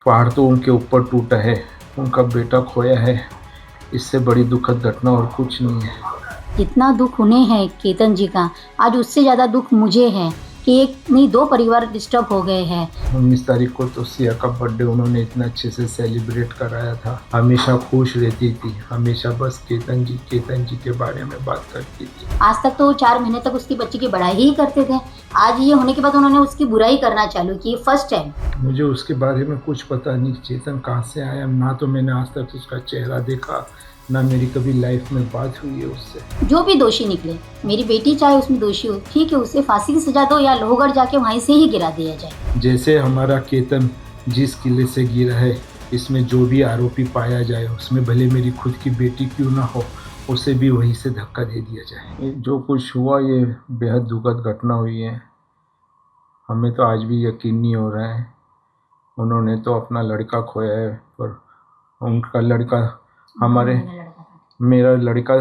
पहाड़ तो उनके ऊपर टूटा है, उनका बेटा खोया है। इससे बड़ी दुखद घटना और कुछ नहीं है। जितना दुख उन्हें है केतन जी का, आज उससे ज़्यादा दुख मुझे है कि एक नहीं 2 परिवार डिस्टर्ब हो गए हैं। 19 तारीख को तो सिया का बर्थडे उन्होंने इतना अच्छे से सेलिब्रेट कराया था। हमेशा खुश रहती थी, हमेशा बस केतन जी के बारे में बात करती थी। आज तक तो 4 महीने तक उसकी बच्ची की बड़ाई ही करते थे। आज ये होने के बाद उन्होंने उसकी बुराई करना चालू की, फर्स्ट टाइम। मुझे उसके बारे में कुछ पता नहीं, चेतन कहाँ से आया, ना तो मैंने आज तक उसका चेहरा देखा, ना मेरी कभी लाइफ में बात हुई है उससे। जो भी दोषी निकले, मेरी बेटी चाहे उसमें दोषी हो, ठीक है, उसे फांसी की सजा दो या लोहगढ़ जाके वहीं से ही गिरा दिया जाए। जैसे हमारा केतन जिस किले से गिरा है, इसमें जो भी आरोपी पाया जाए, उसमें भले मेरी खुद की बेटी क्यों ना हो, उसे भी वहीं से धक्का दे दिया जाए। ये जो कुछ हुआ ये बेहद दुखद घटना हुई है। हमें तो आज भी यकीन नहीं हो रहा है। उन्होंने तो अपना लड़का खोया है, पर उनका लड़का हमारे मेरा लड़का,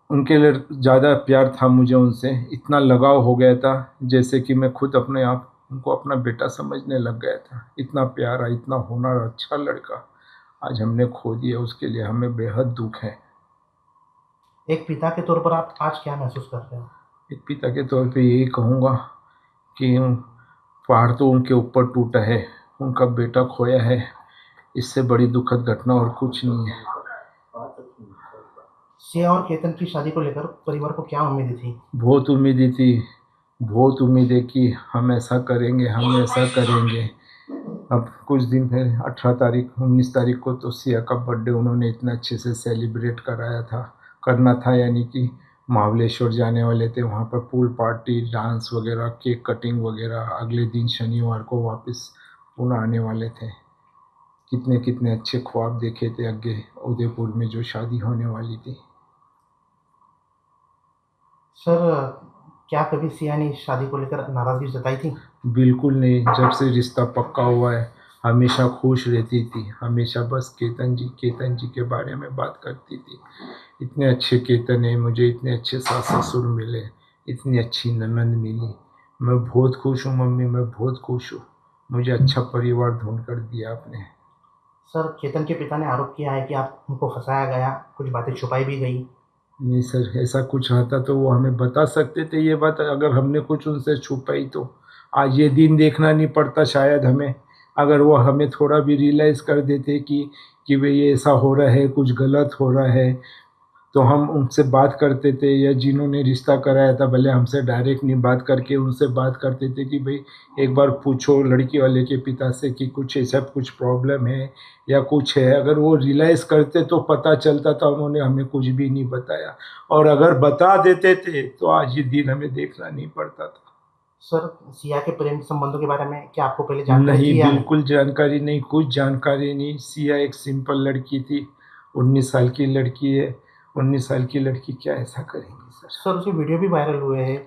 उनके लिए ज़्यादा प्यार था मुझे उनसे, इतना लगाव हो गया था जैसे कि मैं खुद अपने आप उनको अपना बेटा समझने लग गया था। इतना प्यारा, इतना होनहार, अच्छा लड़का आज हमने खो दिया। उसके लिए हमें बेहद दुख है। एक पिता के तौर पर आप आज क्या महसूस कर रहे हो? एक पिता के तौर पे यही कहूँगा कि पहाड़ तो उनके ऊपर टूटा है, उनका बेटा खोया है। इससे बड़ी दुखद घटना और कुछ नहीं है। सिया और केतन की शादी को लेकर परिवार को क्या उम्मीदें थी? बहुत उम्मीदें थी, बहुत उम्मीदें कि हम ऐसा करेंगे, हम ऐसा करेंगे। अब कुछ दिन पहले 19 तारीख को तो सिया का बर्थडे उन्होंने इतना अच्छे से सेलिब्रेट करना था, यानी कि महाबलेश्वर जाने वाले थे। वहाँ पर पूल पार्टी, डांस वगैरह, केक कटिंग वगैरह। अगले दिन शनिवार को वापस पुणे आने वाले थे। कितने कितने अच्छे ख्वाब देखे थे आगे उदयपुर में जो शादी होने वाली थी। सर, क्या कभी सिया ने इस शादी को लेकर नाराजगी जताई थी? बिल्कुल नहीं, जब से रिश्ता पक्का हुआ है हमेशा खुश रहती थी, हमेशा बस केतन जी के बारे में बात करती थी। इतने अच्छे केतन है, मुझे इतने अच्छे सास ससुर मिले, इतनी अच्छी ननंद मिली। मैं बहुत खुश हूँ मम्मी, मैं बहुत खुश हूँ। मुझे अच्छा परिवार ढूंढ कर दिया आपने। सर, केतन के पिता ने आरोप किया है कि आप उनको फंसाया गया, कुछ बातें छुपाई भी गई। नहीं सर, ऐसा कुछ आता तो वो हमें बता सकते थे। ये बात अगर हमने कुछ उनसे छुपाई तो आज ये दिन देखना नहीं पड़ता शायद हमें। अगर वो हमें थोड़ा भी रियलाइज़ कर देते कि भाई ये ऐसा हो रहा है, कुछ गलत हो रहा है, तो हम उनसे बात करते थे। या जिन्होंने रिश्ता कराया था भले हमसे डायरेक्ट नहीं बात करके उनसे बात करते थे कि भाई एक बार पूछो लड़की वाले के पिता से कि कुछ ऐसा कुछ प्रॉब्लम है या कुछ है। अगर वो रियलाइज़ करते तो पता चलता था। उन्होंने हमें कुछ भी नहीं बताया, और अगर बता देते थे तो आज ये दिन हमें देखना नहीं पड़ता था। सर, सिया के प्रेम संबंधों के बारे में क्या आपको पहले जानकारी नहीं, थी या नहीं? बिल्कुल जानकारी नहीं, कुछ जानकारी नहीं। सिया एक सिंपल लड़की थी, 19 साल की लड़की है। 19 साल की लड़की क्या ऐसा करेंगी सर? सर, उसके वीडियो भी वायरल हुए हैं।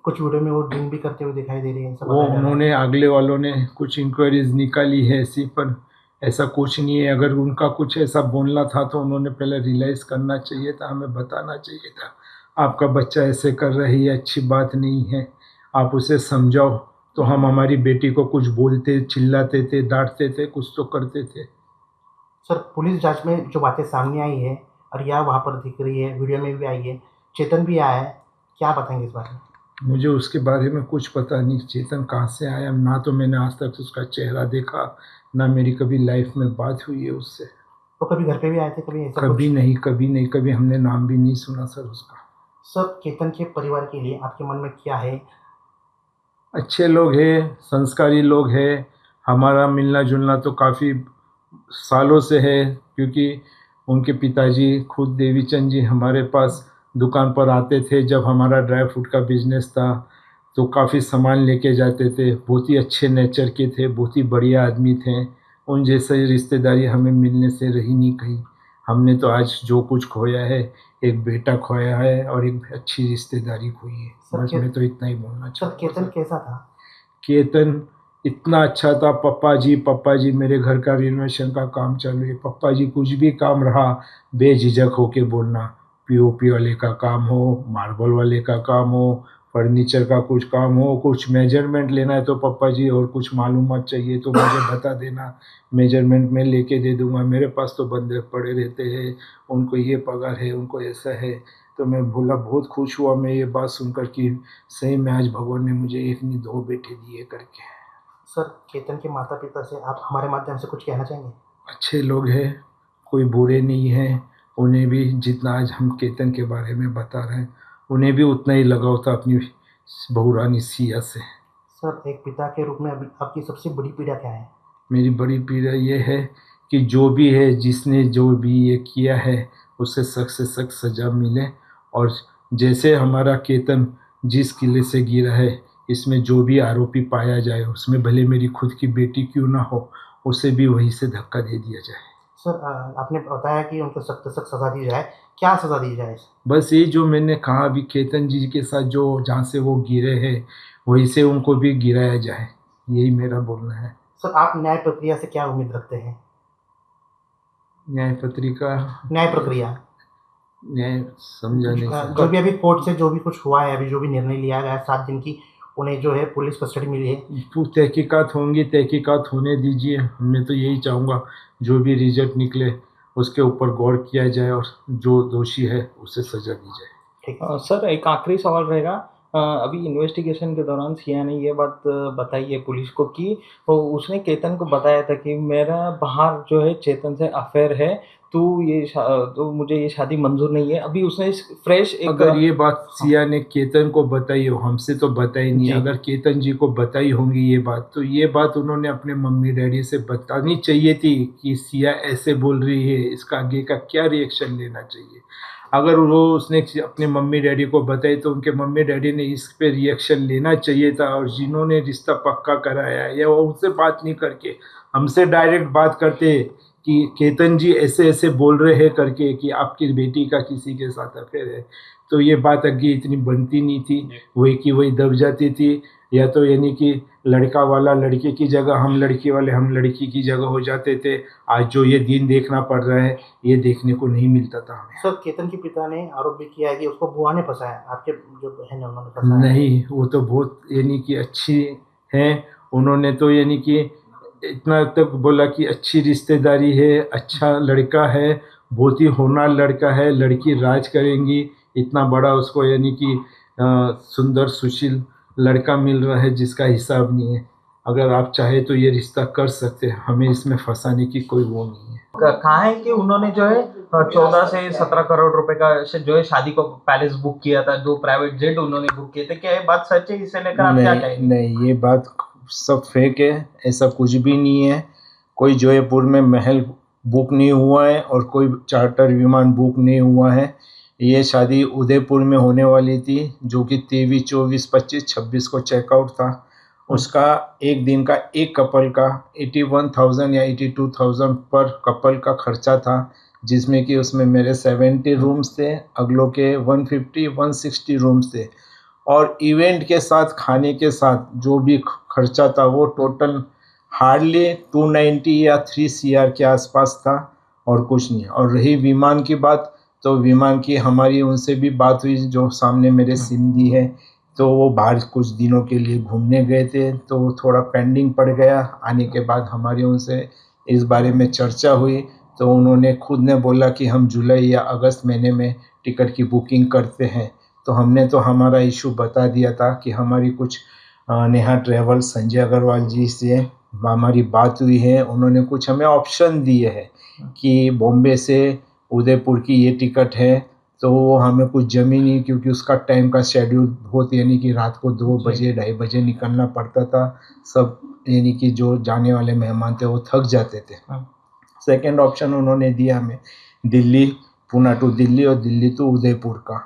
कुछ वीडियो में वो ड्रिंक भी करते हुए दिखाई दे रही है, ऐसा वो बताया जा रहा है। उन्होंने अगले वालों ने कुछ इंक्वायरीज निकाली है ऐसी, पर ऐसा कुछ नहीं है। अगर उनका कुछ ऐसा बोलना था तो उन्होंने पहले रियलाइज़ करना चाहिए था, हमें बताना चाहिए था। आपका बच्चा ऐसे कर रही है, अच्छी बात नहीं है, आप उसे समझाओ। तो हम हमारी बेटी को कुछ बोलते, चिल्लाते थे, डांटते थे, कुछ तो करते थे। सर, पुलिस जांच में जो बातें सामने आई है और यह वहाँ पर दिख रही है, वीडियो में भी आई है, चेतन भी आया है, क्या बताएंगे इस बारे में? मुझे उसके बारे में कुछ पता नहीं, चेतन कहाँ से आया, ना तो मैंने आज तक उसका चेहरा देखा, ना मेरी कभी लाइफ में बात हुई है उससे। तो कभी घर पे भी आए थे, कभी ऐसा कुछ? कभी नहीं, कभी नहीं, कभी हमने नाम भी नहीं सुना सर उसका। सर, केतन के परिवार के लिए आपके मन में क्या है? अच्छे लोग हैं, संस्कारी लोग हैं। हमारा मिलना जुलना तो काफ़ी सालों से है, क्योंकि उनके पिताजी खुद देवीचंद जी हमारे पास दुकान पर आते थे जब हमारा ड्राई फ्रूट का बिजनेस था, तो काफ़ी सामान लेके जाते थे। बहुत ही अच्छे नेचर के थे, बहुत ही बढ़िया आदमी थे। उन जैसे रिश्तेदारी हमें मिलने से रही नहीं कहीं। हमने तो आज जो कुछ खोया है, एक बेटा खोया है और एक अच्छी रिश्तेदारी खोई है। बस मैं तो इतना ही बोलना सर, चाहूँगा केतन सर। कैसा था? केतन इतना अच्छा था। पप्पा जी मेरे घर का रिनोवेशन का काम चालू है, पप्पा जी कुछ भी काम रहा बेझिझक होके बोलना। पीओपी वाले का काम हो, मार्बल वाले का काम हो, फर्नीचर का कुछ काम हो, कुछ मेजरमेंट लेना है तो पापा जी और कुछ मालूमात चाहिए तो मुझे बता देना, मेजरमेंट मैं लेके दे दूंगा। मेरे पास तो बंदे पड़े रहते हैं, उनको ये पगार है, उनको ऐसा है। तो मैं बोला, बहुत खुश हुआ मैं ये बात सुनकर कि सही में आज भगवान ने मुझे एक नहीं दो बेटे दिए करके। सर, केतन के माता पिता से आप हमारे माध्यम से कुछ कहना चाहेंगे? अच्छे लोग हैं, कोई बुरे नहीं हैं। उन्हें भी जितना आज हम केतन के बारे में बता रहे हैं, उन्हें भी उतना ही लगाव था अपनी बहुरानी सिया से। सर, एक पिता के रूप में अभी आपकी सबसे बड़ी पीड़ा क्या है? मेरी बड़ी पीड़ा ये है कि जो भी है, जिसने जो भी ये किया है, उसे सख्त से सख्त सज़ा मिले। और जैसे हमारा केतन जिस किले से गिरा है, इसमें जो भी आरोपी पाया जाए, उसमें भले मेरी खुद की बेटी क्यों ना हो, उसे भी वहीं से धक्का दे दिया जाए। सर, आपने बताया कि उनको सख्त से सख्त सज़ा दी जाए। क्या सज़ा दी जाए? बस ये जो मैंने कहा अभी, केतन जी के साथ जो जहाँ से वो गिरे हैं, वहीं से उनको भी गिराया जाए, यही मेरा बोलना है। सर, आप न्याय प्रक्रिया से क्या उम्मीद रखते हैं? न्याय पत्रिका, न्याय प्रक्रिया न्याय समझा नहीं जो भी अभी कोर्ट से जो भी कुछ हुआ है, अभी जो भी निर्णय लिया गया है 7 दिन की, उन्हें जो है पुलिस कस्टडी मिली है। तहकीकात होंगी, तहकीकात होने दीजिए। मैं तो यही चाहूँगा, जो भी रिजल्ट निकले उसके ऊपर गौर किया जाए और जो दोषी है उसे सज़ा दी जाए। ठीक है। सर, एक आखिरी सवाल रहेगा। अभी इन्वेस्टिगेशन के दौरान सिया ने ये बात बताई है पुलिस को कि उसने केतन को बताया था कि मेरा बाहर जो है चेतन से अफेयर है, तो मुझे ये शादी मंजूर नहीं है। अभी उसने फ्रेश एक अगर ये बात सिया ने केतन को बताई हो, हमसे तो बताई नहीं। जी। अगर केतन जी को बताई होंगी ये बात, तो ये बात उन्होंने अपने मम्मी डैडी से बतानी चाहिए थी कि सिया ऐसे बोल रही है, इसका आगे का क्या रिएक्शन लेना चाहिए। अगर वो उसने अपने मम्मी डैडी को बताई तो उनके मम्मी डैडी ने इस पे रिएक्शन लेना चाहिए था। और जिन्होंने रिश्ता पक्का कराया है, या वो उनसे बात नहीं करके हमसे डायरेक्ट बात करते कि केतन जी ऐसे ऐसे बोल रहे हैं करके कि आपकी बेटी का किसी के साथ अफेयर है, तो ये बात आगे इतनी बनती नहीं थी। वही की वही दब जाती थी। या तो यानी कि लड़का वाला लड़के की जगह, हम लड़की वाले हम लड़की की जगह हो जाते थे। आज जो ये दिन देखना पड़ रहा है, ये देखने को नहीं मिलता था हमें। सर, केतन के पिता ने आरोप भी किया है कि उसको बुआ ने फंसाया, आपके जो बहन है उन्होंने फंसाया। नहीं, वो तो बहुत यानी कि अच्छी हैं। उन्होंने तो यानी कि इतना तक बोला कि अच्छी रिश्तेदारी है, अच्छा लड़का है, बहुत ही होनहार लड़का है, लड़की राज करेंगी। इतना बड़ा उसको यानी कि सुंदर सुशील लड़का मिल रहा है जिसका हिसाब नहीं है। अगर आप चाहे तो ये रिश्ता कर सकते हैं, हमें इसमें फंसाने की कोई वो नहीं है। कहा है कि उन्होंने जो है 14 से 17 करोड़ रुपए का जो है शादी को पैलेस बुक किया था, 2 प्राइवेट जेट उन्होंने बुक किए थे। क्या ये बात सच है? इसे लेकर आप क्या कहेंगे? नहीं, ये बात सब फेक है, ऐसा कुछ भी नहीं है। कोई जयपुर में महल बुक नहीं हुआ है और कोई चार्टर विमान बुक नहीं हुआ है। ये शादी उदयपुर में होने वाली थी, जो कि 23, 24, 25, 26 को चेकआउट था। उसका एक दिन का एक कपल का 81,000 या 82,000 पर कपल का खर्चा था, जिसमें कि उसमें मेरे 70 रूम्स थे, अगलों के 150, 160 रूम्स थे। और इवेंट के साथ, खाने के साथ जो भी खर्चा था, वो टोटल हार्डली 290 या 3 CR के आसपास था, और कुछ नहीं। और रही विमान की बात, तो विमान की हमारी उनसे भी बात हुई, जो सामने मेरे सिंधी है, तो वो बाहर कुछ दिनों के लिए घूमने गए थे, तो वो थोड़ा पेंडिंग पड़ गया। आने के बाद हमारी उनसे इस बारे में चर्चा हुई, तो उन्होंने खुद ने बोला कि हम जुलाई या अगस्त महीने में टिकट की बुकिंग करते हैं। तो हमने तो हमारा इशू बता दिया था कि हमारी कुछ नेहा ट्रैवल संजय अग्रवाल जी से हमारी बात हुई है। उन्होंने कुछ हमें ऑप्शन दिए हैं कि बॉम्बे से उदयपुर की ये टिकट है, तो वो हमें कुछ जमी नहीं, क्योंकि उसका टाइम का शेड्यूल बहुत, यानी कि रात को 2 बजे 2:30 बजे निकलना पड़ता था। सब यानी कि जो जाने वाले मेहमान थे वो थक जाते थे। सेकंड ऑप्शन उन्होंने दिया हमें दिल्ली, पूना टू दिल्ली और दिल्ली टू उदयपुर का।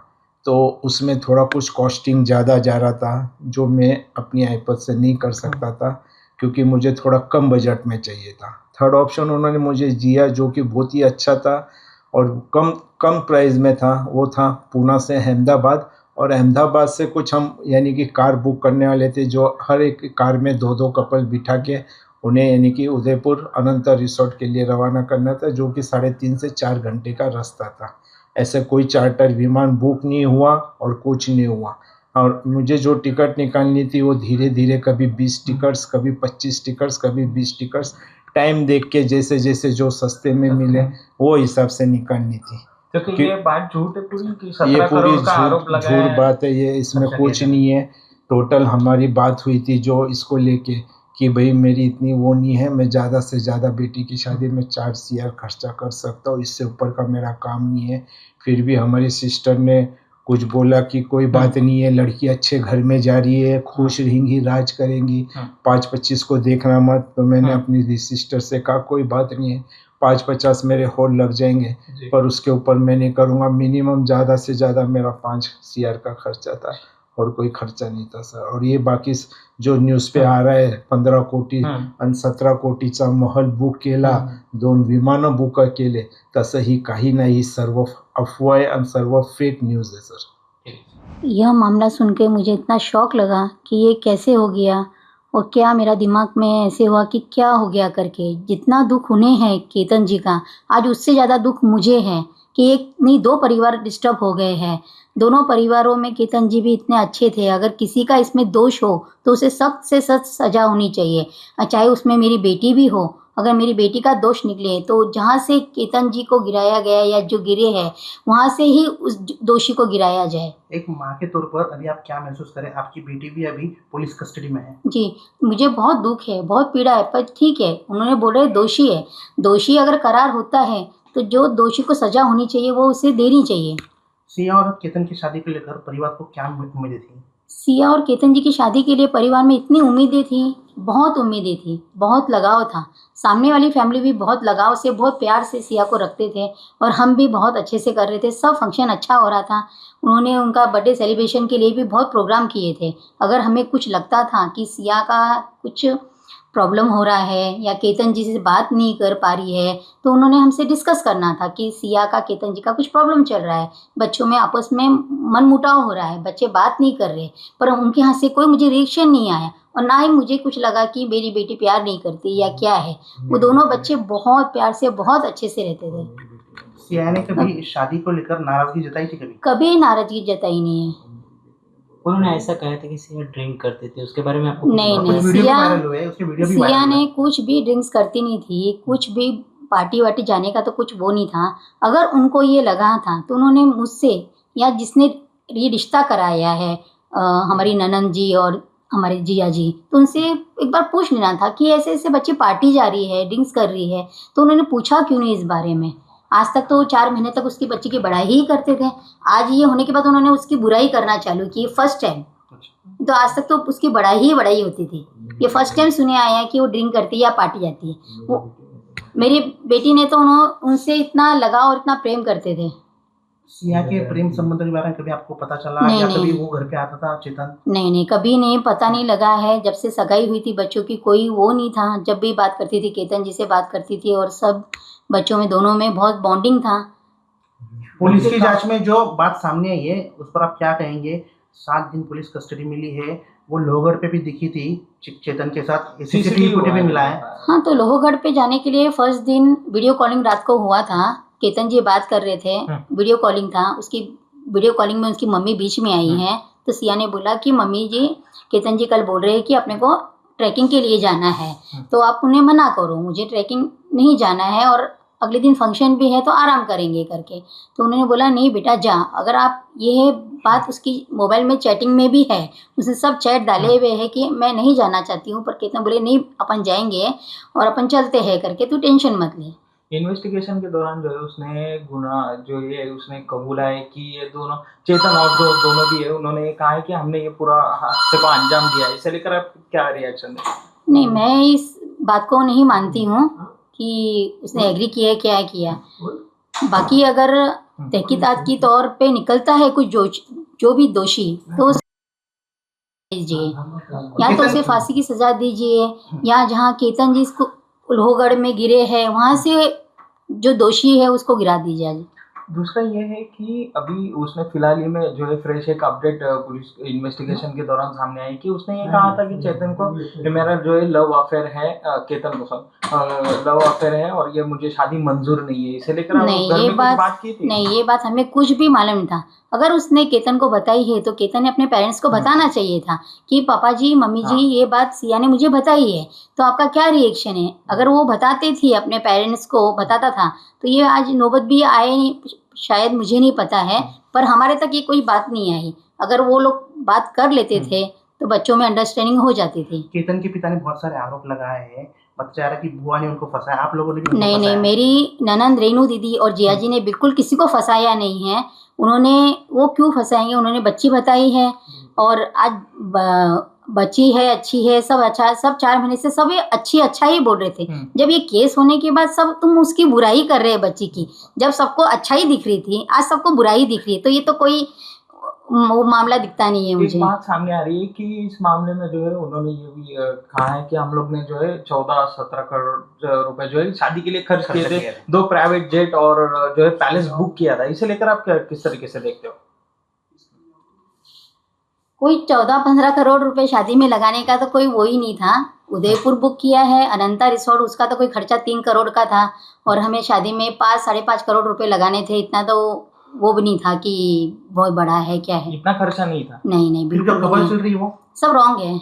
तो उसमें थोड़ा कुछ कॉस्टिंग ज़्यादा जा रहा था, जो मैं अपनी आईपत से नहीं कर सकता था, क्योंकि मुझे थोड़ा कम बजट में चाहिए था। थर्ड ऑप्शन उन्होंने मुझे दिया, जो कि बहुत ही अच्छा था और कम प्राइस में था। वो था पूना से अहमदाबाद, और अहमदाबाद से कुछ हम यानी कि कार बुक करने वाले थे, जो हर एक कार में 2-2 कपल बिठा के उन्हें यानी कि उदयपुर अनंता रिसोर्ट के लिए रवाना करना था, जो कि 3.5 से 4 घंटे का रास्ता था। ऐसे कोई चार्टर विमान बुक नहीं हुआ और कुछ नहीं हुआ। और मुझे जो टिकट निकालनी थी वो धीरे धीरे कभी 20 टिकट्स, कभी 25 टिकट्स, कभी 20 टिकट्स, टाइम देख के जैसे जैसे जो सस्ते में मिले वो हिसाब से निकालनी थी। क्योंकि ये बात झूठ है पूरी कि ये 17 पूरी करोड़ का आरोप लगा झूठ है। बात है, ये इसमें कुछ नहीं है। टोटल हमारी बात हुई थी जो इसको लेके कि भाई मेरी इतनी वो नहीं है, मैं ज़्यादा से ज़्यादा बेटी की शादी में 4 CR खर्चा कर सकता हूँ, इससे ऊपर का मेरा काम नहीं है। फिर भी हमारी सिस्टर ने कुछ बोला कि कोई बात नहीं है, लड़की अच्छे घर में जा रही है, खुश रहेंगी, राज करेंगी, 5-25 को देखना मत। तो मैंने अपनी सिस्टर से कहा कोई बात नहीं है, 5-50 मेरे होल लग जाएंगे, पर उसके ऊपर मैं नहीं करूँगा। मिनिमम ज़्यादा से ज़्यादा मेरा 5 CR का खर्चा था और कोई खर्चा नहीं था सर। और ये बाकी जो न्यूज़ पे आ रहा है 15 कोटी आणि 17 कोटीचा महल बुक केला, 2 विमानं बुक केले, तसं ही काही नाही, सर्व अफवा आहे आणि सर्व फेक न्यूज़ है सर। यह मामला सुन के मुझे इतना शौक लगा कि ये कैसे हो गया और क्या मेरा दिमाग में ऐसे हुआ कि क्या हो गया करके। जितना दुख उन्हें है केतन जी का, आज उससे ज़्यादा दुख मुझे है कि एक नहीं 2 परिवार डिस्टर्ब हो गए हैं। दोनों परिवारों में केतन जी भी इतने अच्छे थे। अगर किसी का इसमें दोष हो तो उसे सख्त से सख्त सज़ा होनी चाहिए, चाहे उसमें मेरी बेटी भी हो। अगर मेरी बेटी का दोष निकले तो जहाँ से केतन जी को गिराया गया या जो गिरे हैं वहाँ से ही उस दोषी को गिराया जाए। एक माँ के तौर पर अभी आप क्या महसूस करें? आपकी बेटी भी अभी पुलिस कस्टडी में है। जी, मुझे बहुत दुख है, बहुत पीड़ा है, पर ठीक है, उन्होंने बोले दोषी है। दोषी अगर करार होता है तो जो दोषी को सज़ा होनी चाहिए वो उसे देनी चाहिए। सिया और केतन की शादी को लेकर परिवार को क्या उम्मीदें थी? सिया और केतन जी की शादी के लिए परिवार में इतनी उम्मीदें थी, बहुत उम्मीदें थी, बहुत लगाव था। सामने वाली फैमिली भी बहुत लगाव से, बहुत प्यार से सिया को रखते थे और हम भी बहुत अच्छे से कर रहे थे। सब फंक्शन अच्छा हो रहा था। उन्होंने उनका बर्थडे सेलिब्रेशन के लिए भी बहुत प्रोग्राम किए थे। अगर हमें कुछ लगता था कि सिया का कुछ प्रॉब्लम हो रहा है या केतन जी से बात नहीं कर पा रही है तो उन्होंने हमसे डिस्कस करना था कि सिया का केतन जी का कुछ प्रॉब्लम चल रहा है, बच्चों में आपस में मनमुटाव हो रहा है, बच्चे बात नहीं कर रहे। पर उनके यहाँ से कोई मुझे रिएक्शन नहीं आया और ना ही मुझे कुछ लगा कि मेरी बेटी प्यार नहीं करती या क्या है। वो दोनों बच्चे बहुत प्यार से, बहुत अच्छे से रहते थे। सिया ने कभी शादी को लेकर नाराजगी जताई थी? कभी नाराजगी जताई नहीं है। उन्होंने ऐसा कहा था कि सिया ड्रिंक करते थे, उसके बारे में आपको नहीं कुछ नहीं, वीडियो भी वायरल हुए, उसके वीडियो भी वायरल सिया हुए। ने कुछ भी ड्रिंक्स करती नहीं थी, कुछ भी पार्टी वार्टी जाने का तो कुछ वो नहीं था। अगर उनको ये लगा था तो उन्होंने मुझसे या जिसने ये रिश्ता कराया है हमारी ननंद जी और हमारे जिया जी, तो उनसे एक बार पूछ लेना था कि ऐसे ऐसे बच्चे पार्टी जा रही है, ड्रिंक्स कर रही है, तो उन्होंने पूछा क्यों नहीं इस बारे में। आज तक तो 4 महीने तक उसकी बच्ची की बड़ाई ही करते थे। आज ये होने के बाद उन्होंने उसकी बुराई करना चालू की, फर्स्ट टाइम। तो आज तक तो उसकी बड़ाई ही बड़ाई होती थी। ये फर्स्ट टाइम सुने आया है कि वो ड्रिंक करती है या पार्टी जाती है। वो मेरी बेटी ने तो उनसे इतना लगाव और इतना प्रेम करते थे। सिया के प्रेम संबंध के बारे में कभी आपको पता चला? नहीं, या नहीं। कभी वो घर पे आता था चेतन? नहीं, कभी नहीं, पता नहीं लगा है। जब से सगाई हुई थी बच्चों की कोई वो नहीं था। जब भी बात करती थी केतन जी से बात करती थी और सब बच्चों में दोनों में बहुत बॉन्डिंग था। पुलिस की जांच में जो बात सामने आई है उस पर आप क्या कहेंगे? 7 दिन पुलिस कस्टडी मिली है, वो लोहगढ़ पे भी दिखी थी चेतन के साथ, सीसीटीवी फुटेज भी मिला है। हाँ, तो लोहगढ़ पे जाने के लिए फर्स्ट दिन वीडियो कॉलिंग रात को हुआ था। केतन जी बात कर रहे थे, वीडियो कॉलिंग था। उसकी वीडियो कॉलिंग में उसकी मम्मी बीच में आई है। तो सिया ने बोला कि मम्मी जी, केतन जी कल बोल रहे हैं कि अपने को ट्रैकिंग के लिए जाना है, तो आप उन्हें मना करो, मुझे ट्रैकिंग नहीं जाना है और अगले दिन फंक्शन भी है तो आराम करेंगे करके। तो उन्होंने बोला नहीं बेटा जा। अगर आप ये बात उसकी मोबाइल में चैटिंग में भी है, उसने सब चैट डाले हुए हैं कि मैं नहीं जाना चाहती हूँ, पर केतन बोले नहीं अपन जाएंगे और अपन चलते हैं करके, तू टेंशन मत ले। इन्वेस्टिगेशन के दौरान जो है उसने गुनाह जो ये उसने कबूला है कि ये दोनों चेतन और दोनों भी है, उन्होंने ये कहा है कि हमने ये पूरा हादसे को अंजाम दिया है। इसे लेकर आप क्या रिएक्शन है? नहीं, मैं इस बात को नहीं मानती हूँ कि उसने एग्री किया है क्या किया। बाकी अगर तहकीकात की तौर पे निकलता है कुछ जो भी दोषी, तो दीजिए, या तो उसे फांसी की सजा दीजिए, या जहाँ केतन जी इसको लोहगढ़ में गिरे हैं वहाँ से जो दोषी है उसको गिरा दीजिए। दूसरा ये है कि अभी उसने फिलहाल ही में जो है फ्रेश एक अपडेट पुलिस इन्वेस्टिगेशन के दौरान सामने आई कि उसने ये कहा था कि चेतन को कि मेरा जो है लव अफेयर है, केतन को लव अफेयर है और ये मुझे शादी मंजूर नहीं है, इसे लेकर नहीं, घर ये में कुछ बात बात की थी? नहीं, ये बात हमें कुछ भी मालूम नहीं था। अगर उसने केतन को बताई है तो केतन ने अपने पेरेंट्स को बताना चाहिए था कि पापा जी, मम्मी जी, ये बात सिया ने मुझे बताई है, तो आपका क्या रिएक्शन है। अगर वो बताते थे, अपने पेरेंट्स को बताता था, तो ये आज नौबत भी आए नहीं, शायद मुझे नहीं पता है, पर हमारे तक ये कोई बात नहीं आई। अगर वो लोग बात कर लेते थे तो बच्चों में अंडरस्टैंडिंग हो जाती थी। केतन के पिता ने बहुत सारे आरोप लगाए हैं, बच्चा रहा कि बुआ ने उनको फंसाया, आप लोगों ने भी उनको नहीं नहीं, फंसाया। मेरी ननंद रेनू दीदी और जिया जी ने बिल्कुल किसी को फंसाया नहीं है। उन्होंने, वो क्यों फंसाएंगे, उन्होंने बच्ची बताई है और आज बच्ची है, अच्छी है, सब अच्छा है, सब 4 महीने से सब ये अच्छा ही बोल रहे थे। जब ये केस होने के बाद सब तुम उसकी बुराई कर रहे हैं बच्ची की, जब सबको अच्छाई दिख रही थी, आज सबको बुराई दिख रही है, तो ये तो कोई वो मामला दिखता नहीं है एक मुझे। बात सामने आ रही है कि इस मामले में जो है उन्होंने ये भी कहा है कि हम लोग ने जो है 14-17 करोड़ रुपए जो है शादी के लिए खर्च किए थे, 2 प्राइवेट जेट और जो है पैलेस बुक किया था। इसे लेकर आप किस तरीके से देखते हो? कोई 14-15 करोड़ रुपए शादी में लगाने का तो कोई वो ही नहीं था। उदयपुर बुक किया है, अनंता रिसोर्ट, उसका तो कोई खर्चा 3 करोड़ का था और हमें शादी में 5-5.5 करोड़ रुपए लगाने थे। इतना तो वो भी नहीं था कि बहुत बड़ा है, क्या है। इतना खर्चा नहीं था। नहीं नहीं, फिर बिल्कुल जो खबर नहीं। चल रही है वो सब रॉन्ग है।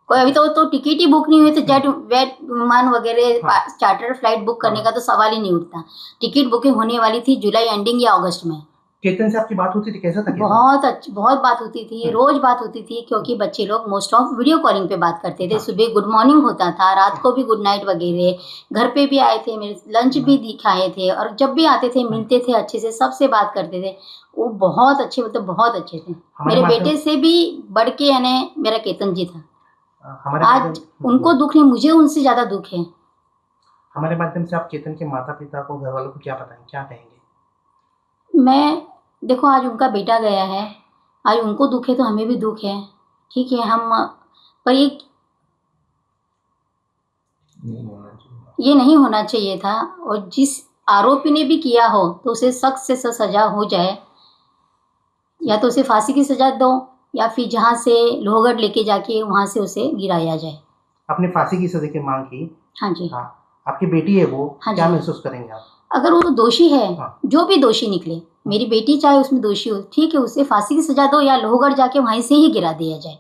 कोई अभी तो टिकट ही बुक नहीं हुई, तो जेट वेट विमान वगैरह चार्टर फ्लाइट बुक करने का तो सवाल ही नहीं उठता। टिकट बुकिंग होने वाली थी जुलाई एंडिंग या अगस्त में। केतन से आपकी बात होती थी, कैसा था केतन? बहुत बात होती थी, रोज बात होती थी, क्योंकि बच्चे लोग मोस्ट ऑफ वीडियो कॉलिंग पे बात करते थे। सुबह गुड मॉर्निंग होता था, रात को भी गुड नाइट वगैरह। घर पे भी आए थे, मेरे लंच भी दिखाए थे और जब भी आते थे मिलते थे, अच्छे से सबसे बात करते थे। वो बहुत अच्छे, मतलब बहुत अच्छे थे। मेरे बेटे से भी बढ़ के यानी मेरा केतन जी था। आज उनको दुख नहीं, मुझे उनसे ज्यादा दुख है। हमारे माध्यम से आप केतन के माता पिता को, घर वालों को क्या बताएंगे, क्या कहेंगे? मैं, देखो, आज उनका बेटा गया है, आज उनको दुख है तो हमें भी दुख है, ठीक है। हम पर ये नहीं होना चाहिए था, और जिस आरोपी ने भी किया हो तो उसे सख्त से सख्त सजा हो जाए। या तो उसे फांसी की सजा दो, या फिर जहाँ से लोहगढ़ लेके जाके वहाँ से उसे गिराया जाए। आपने फांसी की सजा की मांग की? हाँ जी। हाँ, आपकी बेटी है वो, हाँ क्या जी। महसूस करेंगे आप? अगर वो दोषी है, हाँ। जो भी दोषी निकले, मेरी बेटी चाहे उसमें दोषी हो, ठीक है, उसे फांसी की सजा दो या लोहगढ़ जाके वहीं से ही गिरा दिया जाए।